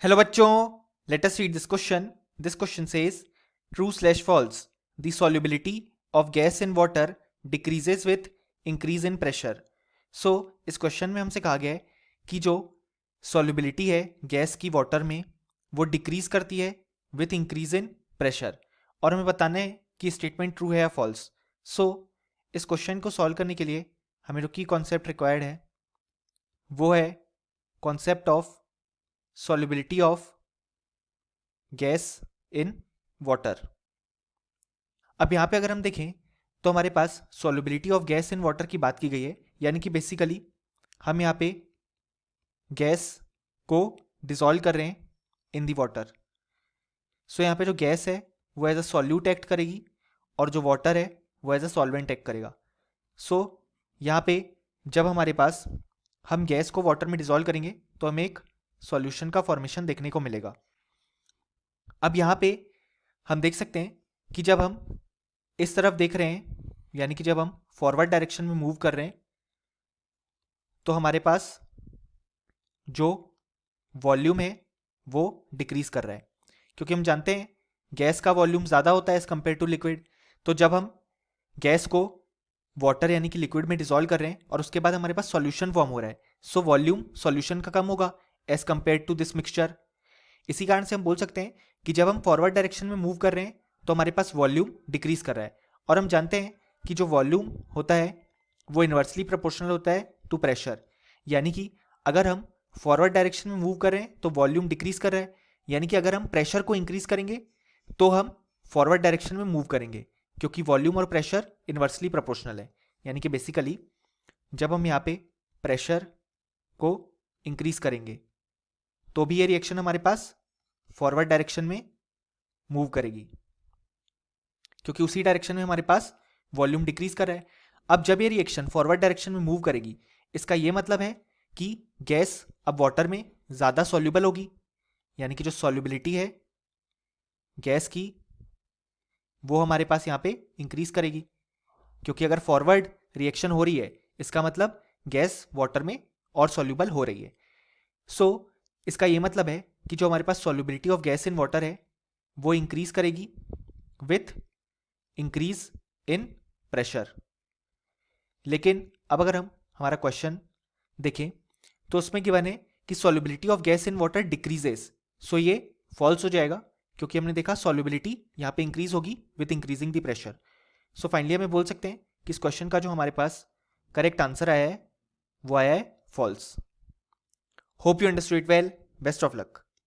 Hello बच्चों, let us read this question. This question says true slash false. The solubility of gas in water decreases with increase in pressure. So इस question में हमसे कहा गया है कि जो सॉल्युबिलिटी है गैस की वाटर में वो डिक्रीज करती है विथ इंक्रीज इन प्रेशर, और हमें बताना है कि स्टेटमेंट ट्रू है या फॉल्स. सो इस क्वेश्चन को सॉल्व करने के लिए हमें जो की कॉन्सेप्ट रिक्वायर्ड है वो है concept of solubility of gas in water. अब यहाँ पे अगर हम देखें तो हमारे पास solubility of gas in water की बात की गई है, यानी कि बेसिकली हम यहाँ पे गैस को डिसॉल्व कर रहे हैं इन दी वाटर. सो यहाँ पे जो गैस है वो एज अ सॉल्यूट एक्ट करेगी और जो वाटर है वो एज अ सॉल्वेंट एक्ट करेगा. सो यहाँ पे जब हमारे पास हम गैस को वाटर में डिसॉल्व करेंगे तो हमें एक सॉल्यूशन का फॉर्मेशन देखने को मिलेगा. अब यहाँ पे हम देख सकते हैं कि जब हम इस तरफ देख रहे हैं, यानी कि जब हम फॉरवर्ड डायरेक्शन में मूव कर रहे हैं, तो हमारे पास जो वॉल्यूम है वो डिक्रीज कर रहा है, क्योंकि हम जानते हैं गैस का वॉल्यूम ज़्यादा होता है एज कंपेयर टू लिक्विड. तो जब हम गैस को वाटर यानी कि लिक्विड में डिसॉल्व कर रहे हैं और उसके बाद हमारे पास सॉल्यूशन फॉर्म हो रहा है, सो वॉल्यूम सॉल्यूशन का कम होगा as compare to this mixture. इसी कारण से हम बोल सकते हैं कि जब हम फॉरवर्ड डायरेक्शन में मूव कर रहे हैं तो हमारे पास वॉल्यूम डिक्रीज कर रहा है. और हम जानते हैं कि जो वॉल्यूम होता है वो इन्वर्सली प्रोपोर्शनल होता है टू प्रेशर, यानी कि अगर हम फॉरवर्ड डायरेक्शन में मूव कर रहे हैं तो वॉल्यूम डिक्रीज कर रहा है, यानी कि अगर हम प्रेशर को इंक्रीज करेंगे तो हम फॉरवर्ड डायरेक्शन में मूव करेंगे, क्योंकि वॉल्यूम और प्रेशर इन्वर्सली प्रोपोर्शनल है. यानी कि बेसिकली जब हम यहाँ पे प्रेशर को इंक्रीज करेंगे तो भी ये रिएक्शन हमारे पास फॉरवर्ड डायरेक्शन में मूव करेगी, क्योंकि उसी डायरेक्शन में हमारे पास वॉल्यूम डिक्रीज कर रहा है. अब जब ये रिएक्शन फॉरवर्ड डायरेक्शन में मूव करेगी, इसका ये मतलब है कि गैस अब वाटर में ज़्यादा सॉल्युबल होगी, यानी कि जो सॉल्युबिलिटी है गैस की वो हमारे पास यहाँ पे इंक्रीज करेगी, क्योंकि अगर फॉरवर्ड रिएक्शन हो रही है इसका मतलब गैस वाटर में और सॉल्युबल हो रही है. सो इसका ये मतलब है कि जो हमारे पास solubility of gas in water है वो इंक्रीज करेगी विथ इंक्रीज इन प्रेशर. लेकिन अब अगर हम हमारा क्वेश्चन देखें तो उसमें गिवन है कि solubility of gas in water decreases. So ये फॉल्स हो जाएगा, क्योंकि हमने देखा सॉल्युबिलिटी यहाँ पे इंक्रीज होगी with increasing the pressure. So finally हमें बोल सकते हैं कि इस क्वेश्चन का जो हमारे पास करेक्ट आंसर आया है वो आया है falls. Hope you understood it well. Best of luck.